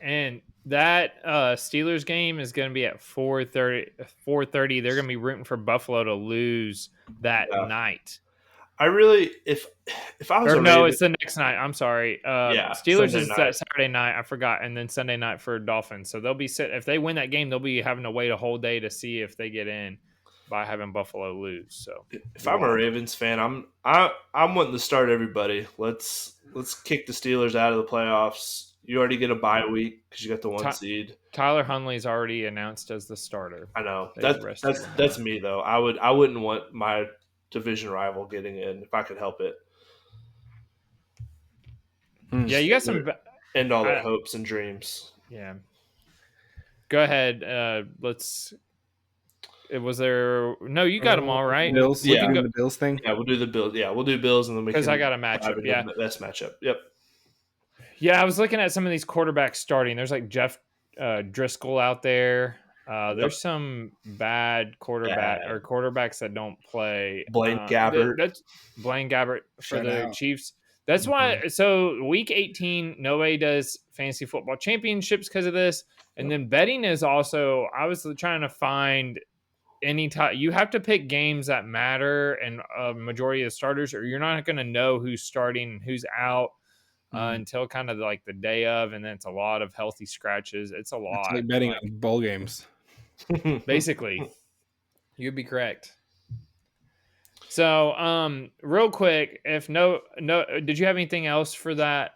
And that Steelers game is going to be at 4:30. 4:30. They're going to be rooting for Buffalo to lose that Yeah. night. I really, if I was Or a no, Raven, it's the next night. I'm sorry. Yeah, Steelers Sunday is night. that Saturday night. I forgot, and then Sunday night for Dolphins. So they'll be if they win that game, they'll be having to wait a whole day to see if they get in by having Buffalo lose. So if I'm a Ravens fan, I'm wanting to start everybody. Let's kick the Steelers out of the playoffs. You already get a bye week because you got the one seed. Tyler Huntley's already announced as the starter. I know They've rested that's me though. I wouldn't want my division rival getting in if I could help it. Yeah, you got some. End all their hopes and dreams. Yeah. Go ahead. Let's. Was there? No, you got them all right. Bills. Yeah. We can go the Bills thing. Yeah, we'll do the Bills. Yeah, we'll do Bills, and then we because can I got a matchup. Yeah, best matchup. Yep. Yeah, I was looking at some of these quarterbacks starting. There's like Jeff Driscoll out there. There's some bad quarterbacks that don't play. Blaine Gabbert. That's Blaine Gabbert for Shut the out. Chiefs. That's why. So week 18, nobody does fantasy football championships because of this. And then betting is also. I was trying to find any time. You have to pick games that matter and a majority of the starters, or you're not going to know who's starting and who's out. Until kind of like the day of, and then it's a lot of healthy scratches. It's a lot. It's like betting on bowl games. Basically, you'd be correct. So, real quick, did you have anything else for that?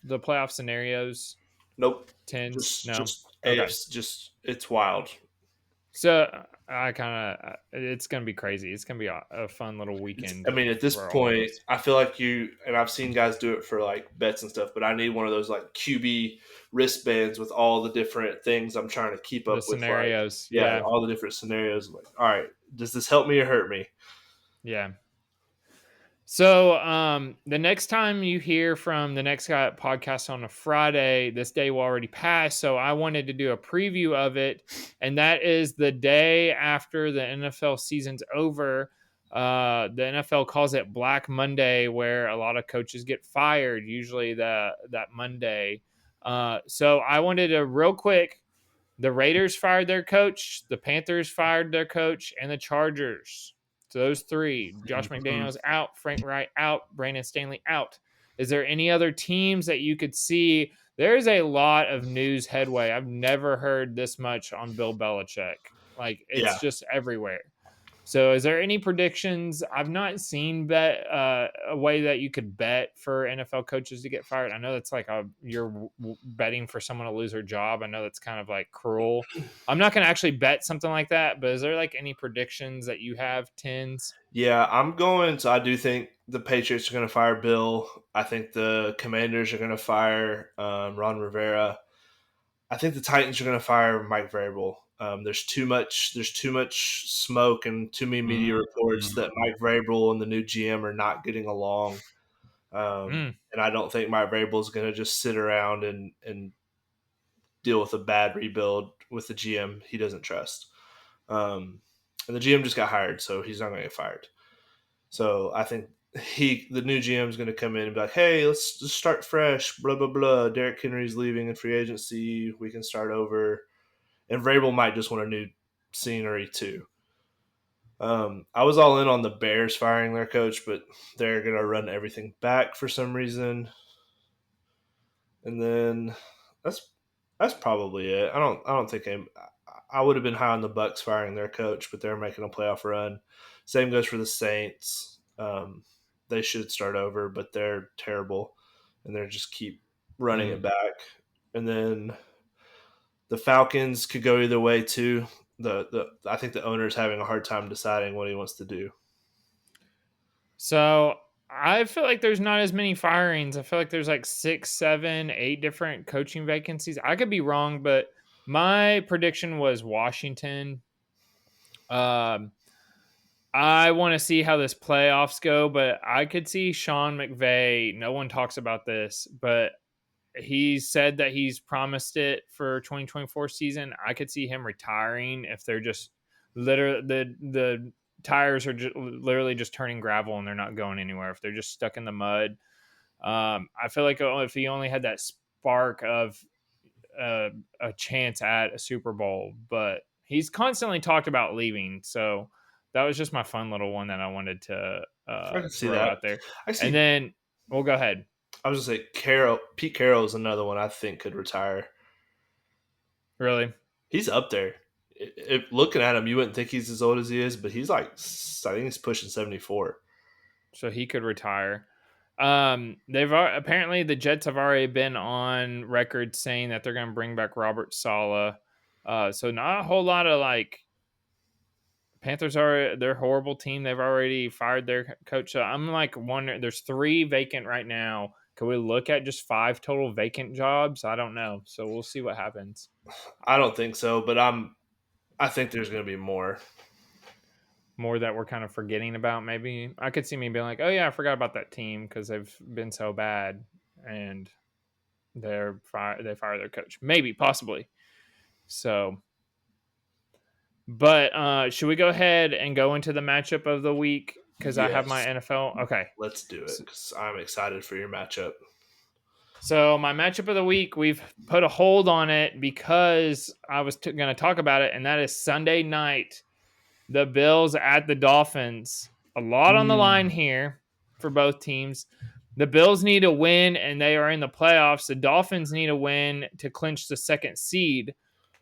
The playoff scenarios? Nope. 10? No. Okay. Just it's wild. So it's going to be crazy. It's going to be a fun little weekend. I mean, at this point, I feel like and I've seen guys do it for like bets and stuff, but I need one of those like QB wristbands with all the different things I'm trying to keep up with. Scenarios. Like, all the different scenarios. Like, all right, does this help me or hurt me? Yeah. So the next time you hear from the Next Guy podcast on a Friday, this day will already pass. So I wanted to do a preview of it, and that is the day after the NFL season's over. The NFL calls it Black Monday, where a lot of coaches get fired, usually that Monday. So I wanted to real quick. The Raiders fired their coach, the Panthers fired their coach, and the Chargers. So those three, Josh McDaniels out, Frank Wright out, Brandon Stanley out. Is there any other teams that you could see? There's a lot of news headway. I've never heard this much on Bill Belichick. Like, it's just everywhere. So, is there any predictions? I've not seen a way that you could bet for NFL coaches to get fired. I know that's like you're betting for someone to lose their job. I know that's kind of like cruel. I'm not going to actually bet something like that, but is there like any predictions that you have, Tens? Yeah, I'm going. So I do think the Patriots are going to fire Bill. I think the Commanders are going to fire Ron Rivera. I think the Titans are going to fire Mike Vrabel. There's too much. There's too much smoke and too many media reports that Mike Vrabel and the new GM are not getting along. And I don't think Mike Vrabel is going to just sit around and deal with a bad rebuild with the GM he doesn't trust. And the GM just got hired, so he's not going to get fired. So I think the new GM is going to come in and be like, hey, let's just start fresh, blah, blah, blah. Derrick Henry's leaving in free agency. We can start over. And Vrabel might just want a new scenery too. I was all in on the Bears firing their coach, but they're going to run everything back for some reason. And then that's probably it. I don't think I would have been high on the Bucks firing their coach, but they're making a playoff run. Same goes for the Saints. They should start over, but they're terrible, and they just keep running it back. And then the Falcons could go either way too. I think the owner's having a hard time deciding what he wants to do. So I feel like there's not as many firings. I feel like there's like 6, 7, 8 different coaching vacancies. I could be wrong, but my prediction was Washington. I want to see how this playoffs go, but I could see Sean McVay. No one talks about this, but he said that he's promised it for 2024 season. I could see him retiring if they're just literally the tires are literally just turning gravel and they're not going anywhere. If they're just stuck in the mud, I feel like if he only had that spark of a chance at a Super Bowl, but he's constantly talked about leaving. So that was just my fun little one that I wanted to I can see throw that. out there. I see. And then we'll go ahead. I was just say Pete Carroll is another one I think could retire. Really? He's up there. Looking at him, you wouldn't think he's as old as he is, but he's like, I think he's pushing 74. So he could retire. They've apparently the Jets have already been on record saying that they're going to bring back Robert Saleh. So not a whole lot of like Panthers are their horrible team. They've already fired their coach. So I'm like wondering. There's 3 vacant right now. Could we look at just 5 total vacant jobs? I don't know. So we'll see what happens. I don't think so, but I think there's going to be more. More that we're kind of forgetting about. Maybe I could see me being like, oh yeah, I forgot about that team because they've been so bad and they fire their coach. Maybe, possibly. So, but should we go ahead and go into the matchup of the week? Because I have my NFL. Okay, let's do it because I'm excited for your matchup. So my matchup of the week, we've put a hold on it because I was going to talk about it, and that is Sunday night. The Bills at the Dolphins. A lot on the line here for both teams. The Bills need a win, and they are in the playoffs. The Dolphins need a win to clinch the 2nd seed.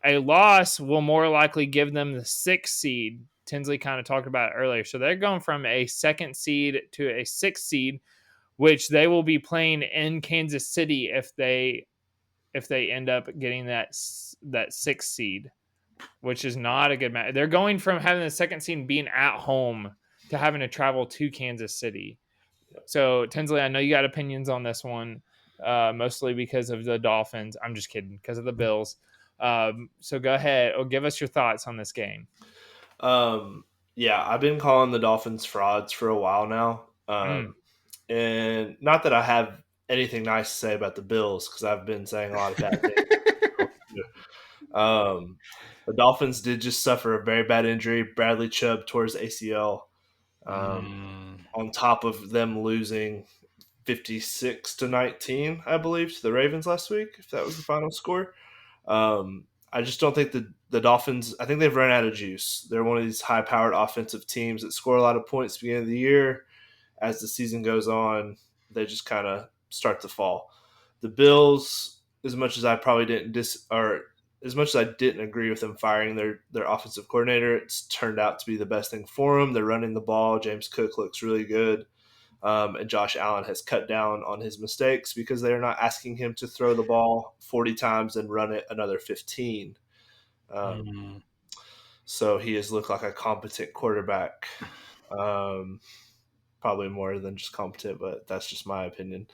A loss will more likely give them the 6th seed. Tinsley kind of talked about it earlier. So they're going from a 2nd seed to a 6th seed, which they will be playing in Kansas City if they end up getting that 6th seed, which is not a good match. They're going from having the 2nd seed being at home to having to travel to Kansas City. So, Tinsley, I know you got opinions on this one, mostly because of the Dolphins. I'm just kidding, because of the Bills. So go ahead or give us your thoughts on this game. Yeah, I've been calling the Dolphins frauds for a while now. And not that I have anything nice to say about the Bills, because I've been saying a lot of bad things. The Dolphins did just suffer a very bad injury. Bradley Chubb tore his ACL. On top of them losing 56-19, I believe, to the Ravens last week, if that was the final score. I just don't think the Dolphins – I think they've run out of juice. They're one of these high-powered offensive teams that score a lot of points at the beginning of the year. As the season goes on, they just kind of start to fall. The Bills, as much as I probably didn't as much as I didn't agree with them firing their offensive coordinator, it's turned out to be the best thing for them. They're running the ball. James Cook looks really good. And Josh Allen has cut down on his mistakes because they're not asking him to throw the ball 40 times and run it another 15. So he has looked like a competent quarterback. Probably more than just competent, but that's just my opinion.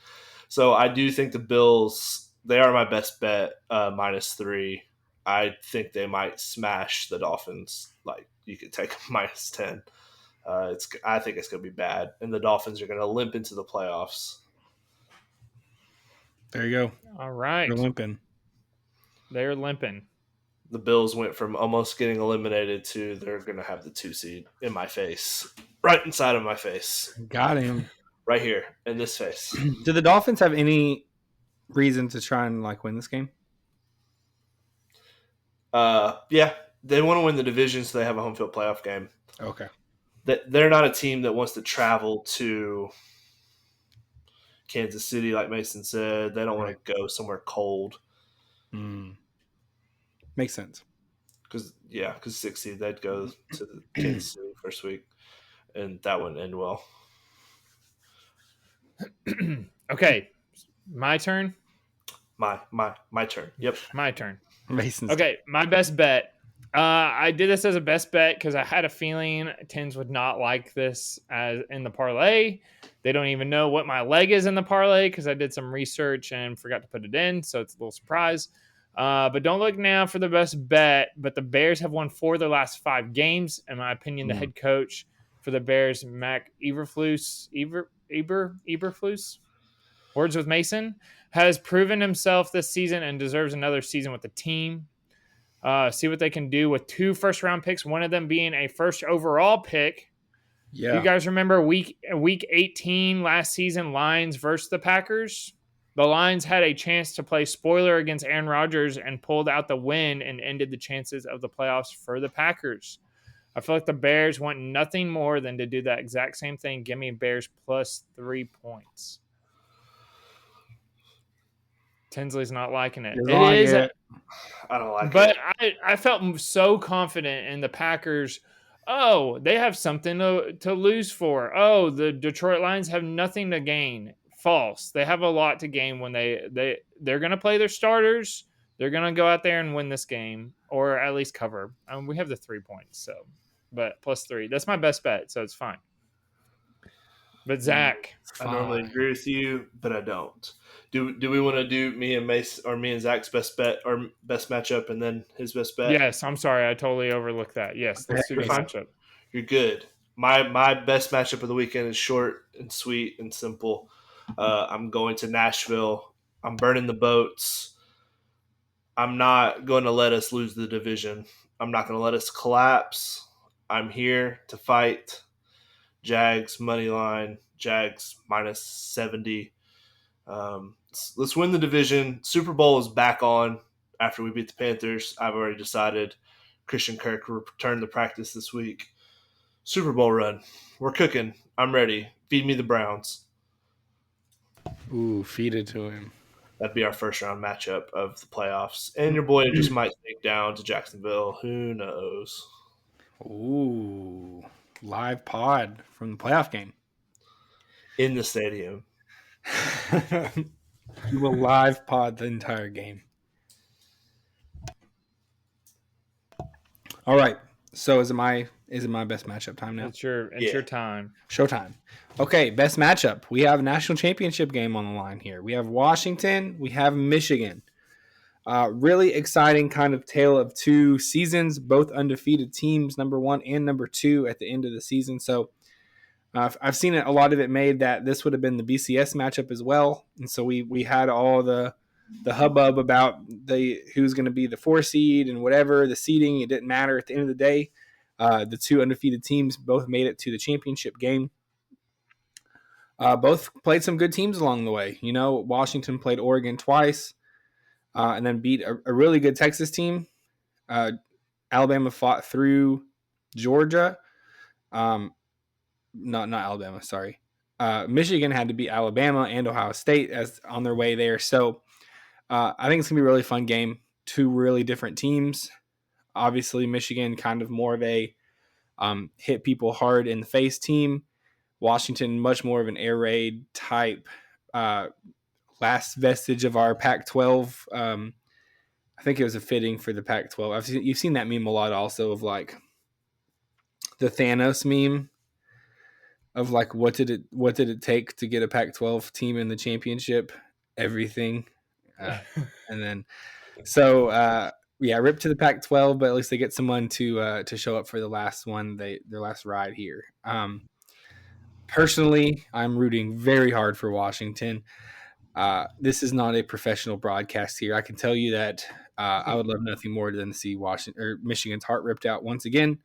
So I do think the Bills, they are my best bet, -3. I think they might smash the Dolphins. Like, you could take them -10. I think it's going to be bad, and the Dolphins are going to limp into the playoffs. There you go. All right. They're limping. They're limping. The Bills went from almost getting eliminated to they're going to have the 2 seed in my face, right inside of my face. Got him. Right here in this face. Do the Dolphins have any reason to try and like win this game? Yeah, they want to win the division, so they have a home field playoff game. Okay. They're not a team that wants to travel to Kansas City, like Mason said. They don't want to go somewhere cold. Makes sense. Because 6 seed, they'd go to the Kansas City first week, and that wouldn't end well. Okay, my turn. My turn. Yep, my turn. Mason's okay. My best bet. I did this as a best bet because I had a feeling Tins would not like this as in the parlay. They don't even know what my leg is in the parlay because I did some research and forgot to put it in, so it's a little surprise. But don't look now for the best bet. But the Bears have won 4 of their last 5 games. In my opinion, the head coach for the Bears, Mac Eberflus, words with Mason, has proven himself this season and deserves another season with the team. See what they can do with 2 first-round picks, one of them being a first overall pick. Yeah. You guys remember week 18 last season, Lions versus the Packers? The Lions had a chance to play spoiler against Aaron Rodgers and pulled out the win and ended the chances of the playoffs for the Packers. I feel like the Bears want nothing more than to do that exact same thing. Give me Bears +3 points. Tinsley's not liking it. It is. I don't like it. But I felt so confident in the Packers. Oh, they have something to lose for. Oh, the Detroit Lions have nothing to gain. False. They have a lot to gain when they're going to play their starters. They're going to go out there and win this game, or at least cover. We have the 3 points, so but +3. That's my best bet, so it's fine. But Zach, I normally agree with you, but I don't. Do we want to do me and Mace or me and Zach's best bet or best matchup and then his best bet? Yes, I'm sorry, I totally overlooked that. Yes, let's do the matchup. You're good. My best matchup of the weekend is short and sweet and simple. I'm going to Nashville. I'm burning the boats. I'm not going to let us lose the division. I'm not going to let us collapse. I'm here to fight. Jags money line. Jags -70. Let's win the division. Super Bowl is back on after we beat the Panthers. I've already decided Christian Kirk will return to practice this week. Super Bowl run. We're cooking. I'm ready. Feed me the Browns. Ooh, feed it to him. That'd be our first round matchup of the playoffs. And your boy just might sneak down to Jacksonville. Who knows? Ooh, live pod from the playoff game. In the stadium. You will live pod the entire game. All right. So is it my best matchup time now? It's your time. Showtime. Okay, best matchup. We have a national championship game on the line here. We have Washington. We have Michigan. Really exciting kind of tale of 2 seasons, both undefeated teams, number 1 and number 2 at the end of the season. So I've seen a lot of it made that this would have been the BCS matchup as well. And so we had all the hubbub about who's going to be the 4 seed and whatever, the seeding. It didn't matter at the end of the day. The 2 undefeated teams both made it to the championship game. Both played some good teams along the way. You know, Washington played Oregon twice and then beat a really good Texas team. Alabama fought through Georgia. Not Alabama, sorry. Michigan had to beat Alabama and Ohio State as on their way there. So I think it's going to be a really fun game. two really different teams. Obviously, Michigan kind of more of a hit people hard in the face team. Washington, much more of an air raid type, last vestige of our Pac-12. I think it was a fitting for the Pac-12. You've seen that meme a lot also of like the Thanos meme of like what did it take to get a Pac-12 team in the championship? Everything. And then rip to the Pac-12, but at least they get someone to show up for the last one, their last ride here. Personally, I'm rooting very hard for Washington. This is not a professional broadcast here. I can tell you that I would love nothing more than to see Michigan's heart ripped out once again.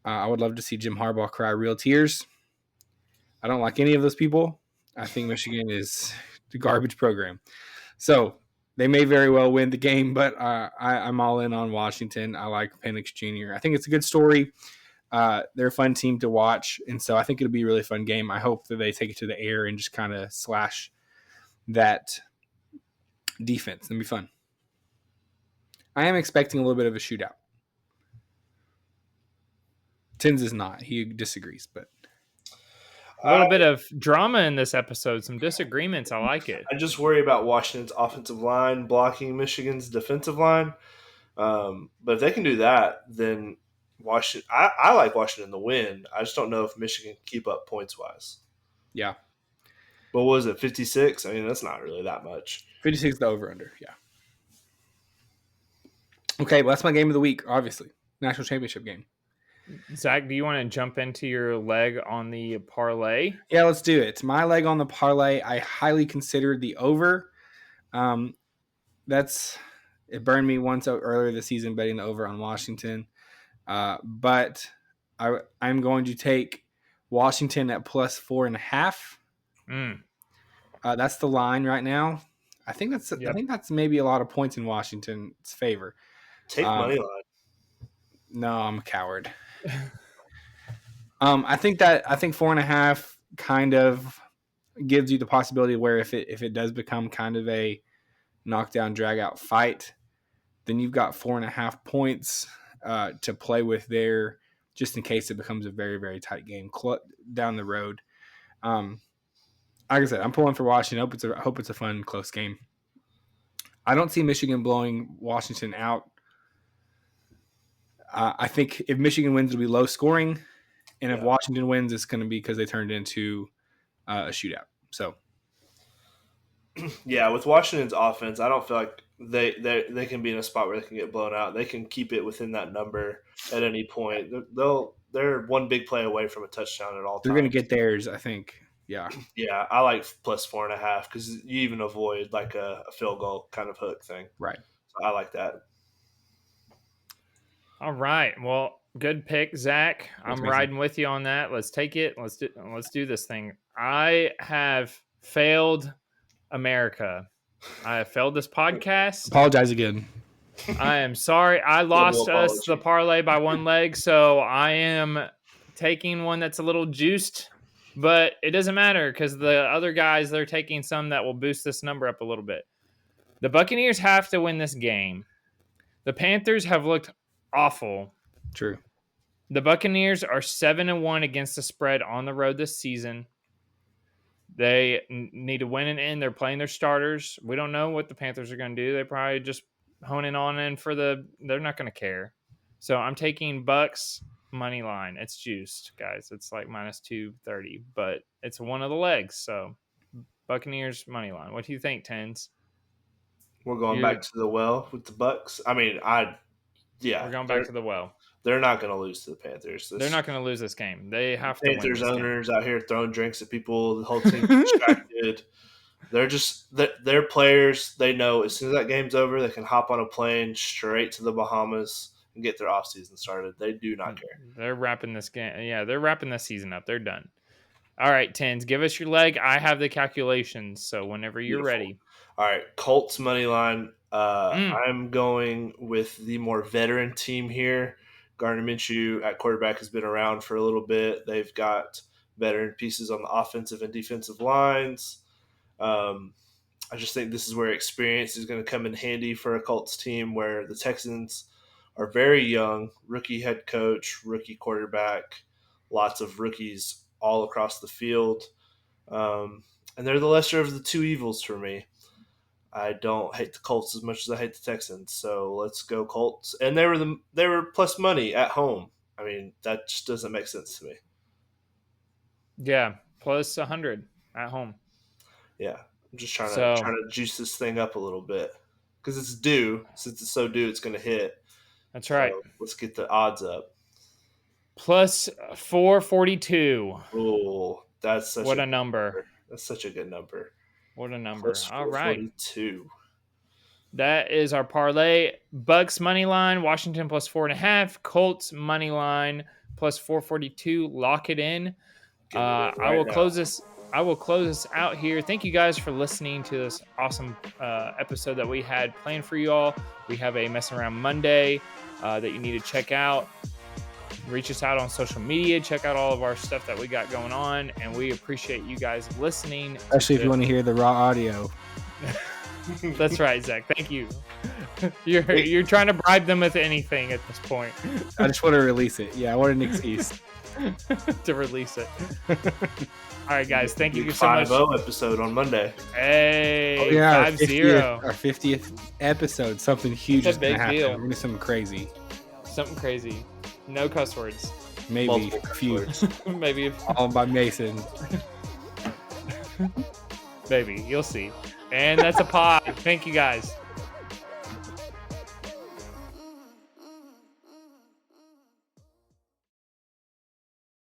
I would love to see Jim Harbaugh cry real tears. I don't like any of those people. I think Michigan is the garbage program. So they may very well win the game, but I'm all in on Washington. I like Penix Jr. I think it's a good story. They're a fun team to watch, and so I think it'll be a really fun game. I hope that they take it to the air and just kind of slash that defense. It'll be fun. I am expecting a little bit of a shootout. Tins is not. He disagrees, but a little bit of drama in this episode. Some disagreements. I like it. I just worry about Washington's offensive line blocking Michigan's defensive line. But if they can do that, then Washington. I like Washington to win. I just don't know if Michigan can keep up points wise. Yeah. What was it, 56? I mean, that's not really that much. 56 the over-under, yeah. Okay, well, that's my game of the week, obviously. National championship game. Zach, do you want to jump into your leg on the parlay? Yeah, let's do it. My leg on the parlay, I highly considered the over. It burned me once earlier this season betting the over on Washington. But I'm going to take Washington at plus 4.5. That's the line right now. I think that's maybe a lot of points in Washington's favor. Take money line. No, I'm a coward. I think 4.5 kind of gives you the possibility where if it does become kind of a knockdown drag out fight, then you've got 4.5 points to play with there, just in case it becomes a very, very tight game down the road. Like I said, I'm pulling for Washington. I hope it's a fun, close game. I don't see Michigan blowing Washington out. I think if Michigan wins, it'll be low scoring. And if Washington wins, it's going to be because they turned into a shootout. So, yeah, with Washington's offense, I don't feel like they can be in a spot where they can get blown out. They can keep it within that number at any point. They're one big play away from a touchdown at all times. They're going to get theirs, I think. Yeah. Yeah, I like plus 4.5 because you even avoid like a field goal kind of hook thing. Right. So I like that. All right. Well, good pick, Zach. I'm riding with you on that. Let's take it. Let's do this thing. I have failed America. I have failed this podcast. Apologize again. I am sorry. I lost us the parlay by one leg, so I am taking one that's a little juiced, but it doesn't matter because the other guys, they're taking some that will boost this number up a little bit. The Buccaneers have to win this game. The Panthers have looked awful. True. The Buccaneers are 7-1 against the spread on the road this season. They need to win and end. They're playing their starters. We don't know what the Panthers are going to do. They probably just honing on in they're not going to care. So I'm taking Bucks money line. It's juiced, guys. It's like minus 230, but it's one of the legs. So Buccaneers money line. What do you think, Tens? We're going back to the well with the Bucks. I mean, we're going back to the well. They're not going to lose to the Panthers. They're not going to lose this game. They have to win. Panthers owners out here throwing drinks at people. The whole team distracted. They're players. They know as soon as that game's over, they can hop on a plane straight to the Bahamas and get their offseason started. They do not care. They're wrapping this game. Yeah, they're wrapping this season up. They're done. All right, Tens, give us your leg. I have the calculations, so whenever you're ready. All right, Colts money line. I'm going with the more veteran team here. Gardner Minshew at quarterback has been around for a little bit. They've got veteran pieces on the offensive and defensive lines. I just think this is where experience is going to come in handy for a Colts team where the Texans are very young, rookie head coach, rookie quarterback, lots of rookies all across the field. And they're the lesser of the two evils for me. I don't hate the Colts as much as I hate the Texans, so let's go Colts. And they were plus money at home. I mean, that just doesn't make sense to me. Yeah, plus 100 at home. Yeah, I'm just trying to juice this thing up a little bit because it's due. Since it's so due, it's going to hit. That's right. So let's get the odds up. Plus 442. Oh, that's such what a number. That's such a good number. What a number. Plus All right. 442. That is our parlay. Bucks money line, Washington plus 4.5. Colts money line plus 442. Lock it in. I will close this out here. Thank you guys for listening to this awesome episode that we had planned for you all. We have a Messing Around Monday that you need to check out. Reach us out on social media. Check out all of our stuff that we got going on, and we appreciate you guys listening. Especially if you want to hear the raw audio. That's right, Zach. Thank you. You're trying to bribe them with anything at this point. I just want to release it. Yeah, I want an excuse to release it. All right, guys. Thank you so much. 5-0 episode on Monday. Hey, 5-0. Our 50th episode. Something huge is going to happen. Deal. We're going to do something crazy. Something crazy. No cuss words. Maybe a few. Maybe. All by Mason. Maybe. You'll see. And that's a pod. Thank you, guys.